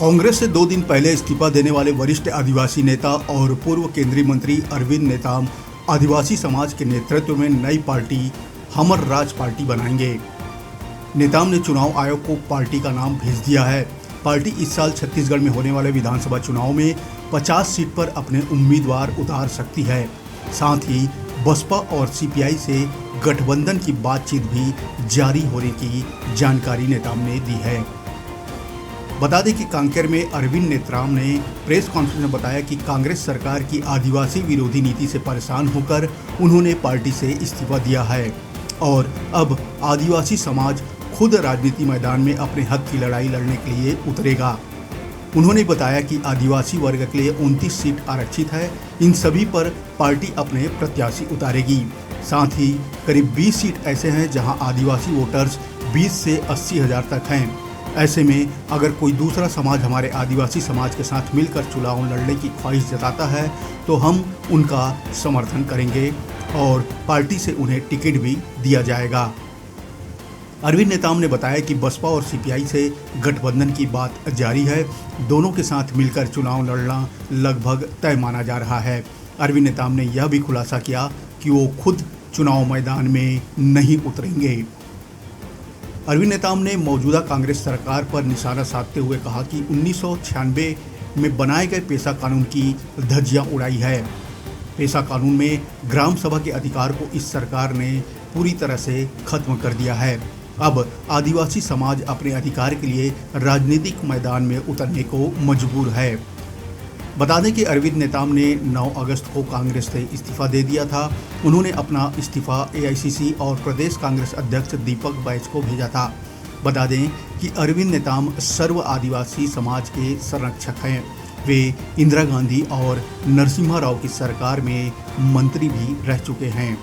कांग्रेस से 2 दिन पहले इस्तीफा देने वाले वरिष्ठ आदिवासी नेता और पूर्व केंद्रीय मंत्री अरविंद नेताम आदिवासी समाज के नेतृत्व में नई पार्टी हमर राज पार्टी बनाएंगे। नेताम ने चुनाव आयोग को पार्टी का नाम भेज दिया है। पार्टी इस साल छत्तीसगढ़ में होने वाले विधानसभा चुनाव में 50 सीट पर अपने उम्मीदवार उतार सकती है। साथ ही बसपा और सीपीआई से गठबंधन की बातचीत भी जारी होने की जानकारी नेताम ने दी है। बता दें कि कांकेर में अरविंद नेताम ने प्रेस कॉन्फ्रेंस में बताया कि कांग्रेस सरकार की आदिवासी विरोधी नीति से परेशान होकर उन्होंने पार्टी से इस्तीफा दिया है और अब आदिवासी समाज खुद राजनीति मैदान में अपने हक की लड़ाई लड़ने के लिए उतरेगा। उन्होंने बताया कि आदिवासी वर्ग के लिए 29 सीट आरक्षित है। इन सभी पर पार्टी अपने प्रत्याशी उतारेगी। साथ ही करीब 20 सीट ऐसे हैं जहां आदिवासी वोटर्स 20 से 80 हज़ार तक हैं। ऐसे में अगर कोई दूसरा समाज हमारे आदिवासी समाज के साथ मिलकर चुनाव लड़ने की ख्वाहिश जताता है तो हम उनका समर्थन करेंगे और पार्टी से उन्हें टिकट भी दिया जाएगा। अरविंद नेताम ने बताया कि बसपा और सीपीआई से गठबंधन की बात जारी है। दोनों के साथ मिलकर चुनाव लड़ना लगभग तय माना जा रहा है। अरविंद नेताम ने यह भी खुलासा किया कि वो खुद चुनाव मैदान में नहीं उतरेंगे। अरविंद नेताम ने मौजूदा कांग्रेस सरकार पर निशाना साधते हुए कहा कि 1996 में बनाए गए पेशा कानून की धज्जियां उड़ाई है। पेशा कानून में ग्राम सभा के अधिकार को इस सरकार ने पूरी तरह से खत्म कर दिया है। अब आदिवासी समाज अपने अधिकार के लिए राजनीतिक मैदान में उतरने को मजबूर है। बता दें कि अरविंद नेताम ने 9 अगस्त को कांग्रेस से इस्तीफा दे दिया था। उन्होंने अपना इस्तीफा एआईसीसी और प्रदेश कांग्रेस अध्यक्ष दीपक बैज को भेजा था। बता दें कि अरविंद नेताम सर्व आदिवासी समाज के संरक्षक हैं। वे इंदिरा गांधी और नरसिम्हा राव की सरकार में मंत्री भी रह चुके हैं।